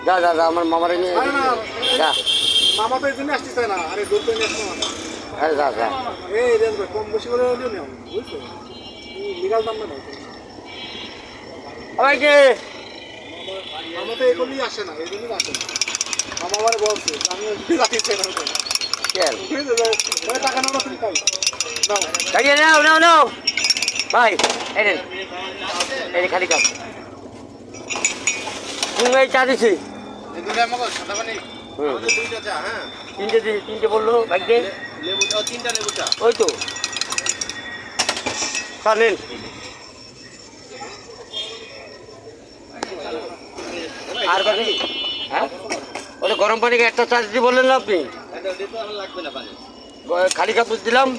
যা যা যা আমার মামারে নিয়ে যা। মামা তো এই জন্য আসতেছে না, আরে দূর করে নিয়ে আসতে না। হ্যাঁ যা যা। এই রেঞ্জ ভাই কম বেশি করে হলেও নেও, বুঝছো? লিগাল দাম না। সবাইকে মামা তো এগুলোই আসে না, এই জন্যই আসে না। মামা আমারে বলছে আমি রাখি চাই না। ওই টাকা নাও না তুমি তাই নাও। দাঁড়িয়ে নাও নাও নাও ভাই, এই নেন এই যে খালি কাপ। তুমি এই চা দিছি। এই দুটো আমাকে সাদা পানি আমাদের দুইটা চা। হ্যাঁ তিনটে দিছি, তিনটে বললো ভাগ্যে। লেবু চা, তিনটা লেবু চা। ওই তো নেন। আর বাকি হ্যাঁ ওটা গরম পানি একটা চা দিতে বললেন না আপনি? লাগবে না পানি, খালি কাপ দিলাম।